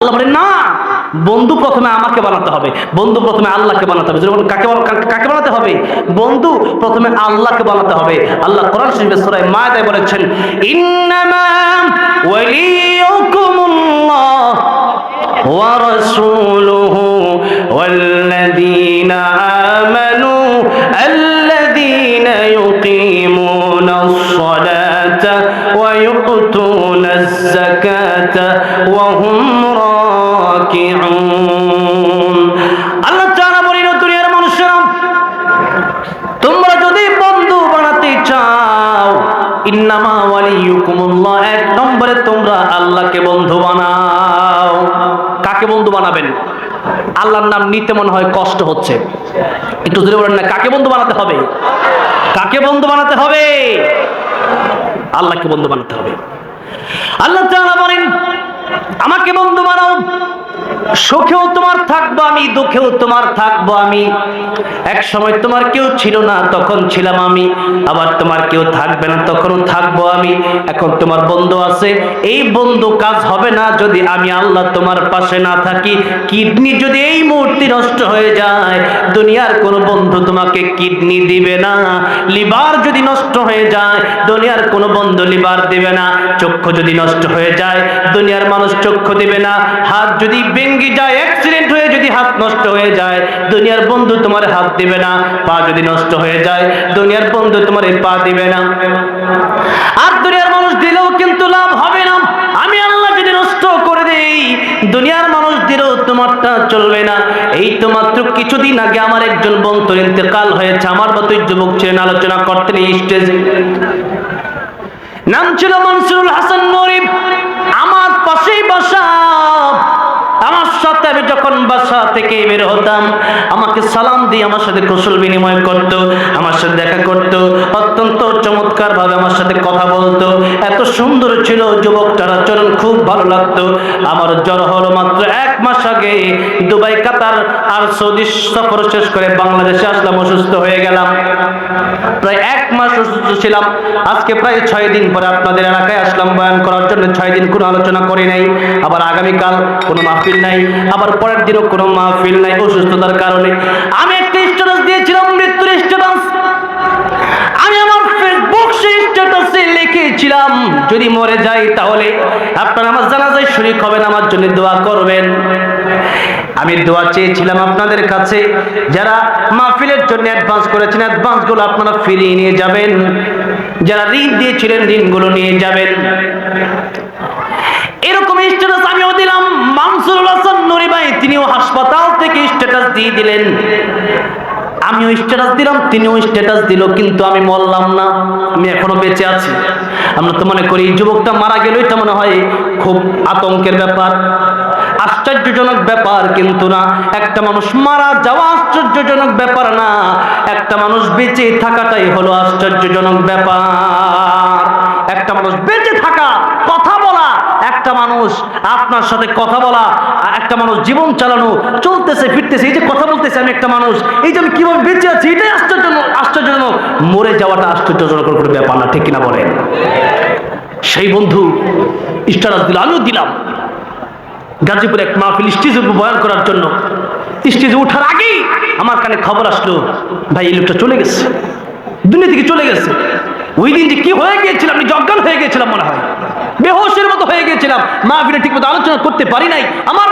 আল্লাহ বলেন না, বন্ধু প্রথমে আমাকে বানাতে হবে, বন্ধু প্রথমে আল্লাহকে বানাতে হবে। যখন কাকে বানাতে হবে? বন্ধু প্রথমে আল্লাহকে বানাতে হবে। আল্লাহ কোরআন শরীফে সূরা মায়েদায় বলেছেন, ইন্নামা ওয়ালিয়ুকুমুল্লাহ ওয়া রাসূলুহু ওয়াল্লাযীনা আমানু আল্লাযীনা ইউকিমুনাস সালাতা ওয়া ইউতুনাজ যাকাতা ওয়া হুম রাকিউন। আল্লাহ তাআলা বলেন, দুনিয়ার মানুষেরা, তোমরা যদি বন্ধু বানাতে চাও, ইন্নামা ওয়ালিয়ুকুমুল্লাহ, এক নম্বরে তোমরা আল্লাহকে বন্ধু বানাও। কাকে বন্ধু বানাবেন? আল্লাহর নাম নিতে মনে হয় কষ্ট হচ্ছে, একটু জোরে বলেন না, কাকে বন্ধু বানাতে হবে? কাকে বন্ধু বানাতে হবে? আল্লাহকে বন্ধু বানাতে হবে। আল্লাহ তাআলা বলেন, আমাকে বন্ধু বানাও, সুখেও তোমার থাকবো আমি, দুঃখেও তোমার থাকবো আমি। এক সময় তোমার কেউ ছিল না, তখন ছিলাম আমি। আবার তোমার কেউ থাকবে না, তখনও থাকবো আমি। এখন তোমার বন্ধু আছে, এই বন্ধু কাজ হবে না যদি আমি আল্লাহ তোমার পাশে না থাকি। কিডনি যদি এই মুহূর্তে নষ্ট হয়ে যায়, দুনিয়ার কোনো বন্ধু তোমাকে কিডনি দিবে না। লিভার যদি নষ্ট হয়ে যায়, দুনিয়ার কোনো বন্ধু লিভার দিবে না। চক্ষু যদি নষ্ট হয়ে যায়, দুনিয়ার মানুষ চক্ষু দিবে না। হাত যদি ভেঙে যায়, অ্যাক্সিডেন্ট হয়ে যদি হাত নষ্ট হয়ে যায়, দুনিয়ার বন্ধু তোমার হাত দিবে না। পা যদি নষ্ট হয়ে যায়, দুনিয়ার বন্ধু তোমার এই পা দিবে না। আর দুনিয়ার মানুষ দিলেও কিন্তু লাভ হবে না। আমি আল্লাহ যদি নষ্ট করে দেই, দুনিয়ার মানুষ দিলেও তোমারটা চলবে না। এই তো মাত্র কিছুদিন আগে আমার একজন বন্ধুর ইন্তেকাল হয়েছে। আমার মতো যুবক ছিলেন, আলোচনা করতেন এই স্টেজে। নাম ছিল মনসুরুল হাসান নুরি। আমার পাশেই বাসা। আমার সাথে আমি যখন বাসা থেকে বের হতাম, আমাকে সালাম দিয়ে আমার সাথে কুশল বিনিময় করত, আমার সাথে দেখা করত, অত্যন্ত চমৎকার ভাবে আমার সাথে কথা বলতো। এত সুন্দর ছিল যুবকটার আচরণ, খুব ভালো লাগতো। আমার জ্বর হলো মাত্র 1 মাস আগে। দুবাই, কাতার আর সৌদি সফর শেষ করে বাংলাদেশে আসলাম, অসুস্থ হয়ে গেলাম। প্রায় 1 মাস অসুস্থ ছিলাম। আজকে প্রায় 6 দিন পরে আপনাদের এলাকায় আসলাম বয়ান করার জন্য। 6 দিন কোনো আলোচনা করি নাই। আবার আগামীকাল কোনো মাহফিল নাই, আবার পরের দিনও কোনো মাহফিল নাই অসুস্থতার কারণে। আমি একটা স্ট্যাটাস দিয়েছিলাম, মৃত্যুর স্ট্যাটাস। আমি আমার ফেসবুক স্ট্যাটাসে লিখেছিলাম, যদি মরে যাই তাহলে আপনারা আমার জানাজায় শরীক হবেন, আমার জন্য দোয়া করবেন। আমি দোয়া চেয়েছিলাম আপনাদের কাছে, যারা মাহফিলের জন্য অ্যাডভান্স করেছেন, অ্যাডভান্সগুলো আপনারা ফিরিয়ে নিয়ে যাবেন। যারা ঋণ দিয়েছিলেন, ঋণগুলো নিয়ে যাবেন। এরকম স্ট্যাটাস আমিও দিলাম। মনসুরুল হাসান নুরি ভাই, তিনিও হাসপাতাল থেকে স্ট্যাটাস দিয়ে দিলেন। আমিও স্ট্যাটাস দিলাম, তিনিও স্ট্যাটাস দিল, কিন্তু আমি মরলাম না, আমি এখনো বেঁচে আছি। আমরা তো মনে করি যুবকটা মারা গেল, এটা মনে হয় খুব আতঙ্কের ব্যাপার, আশ্চর্যজনক ব্যাপার, কিন্তু না। একটা মানুষ মারা যাওয়া আশ্চর্যজনক ব্যাপার না, একটা মানুষ বেঁচে থাকাটাই হলো আশ্চর্যজনক ব্যাপার। একটা মানুষ বেঁচে থাকা, কথা বলা, একটা মানুষ আপনার সাথে কথা বলা, একটা মানুষ জীবন চালানো, চলতেছে ফিরতেছে, এই যে কথা বলতেছে আমি, একটা মানুষ, এই যে আমি কিভাবে বেঁচে আছি, এটাই আশ্চর্যজনক। মরে যাওয়াটা আশ্চর্যজনক কোনো ব্যাপার না, ঠিক কিনা বলেন? সেই বন্ধু স্ট্যাটাস দিল, আমিও দিলাম। গাজীপুরে এক মাহফিল, স্টেজে বয়ান করার জন্য। স্টেজে ওঠার আগেই আমার কানে খবর আসলো, ভাই এই লোকটা চলে গেছে, দুনিয়া থেকে চলে গেছে। ওই দিন যে কি হয়ে গিয়েছিলাম, আমি অজ্ঞান হয়ে গেছিলাম, মনে হয় বেহোশের মতো হয়ে গেছিলাম। মাহফিলে ঠিক মতো আলোচনা করতে পারি নাই। আমার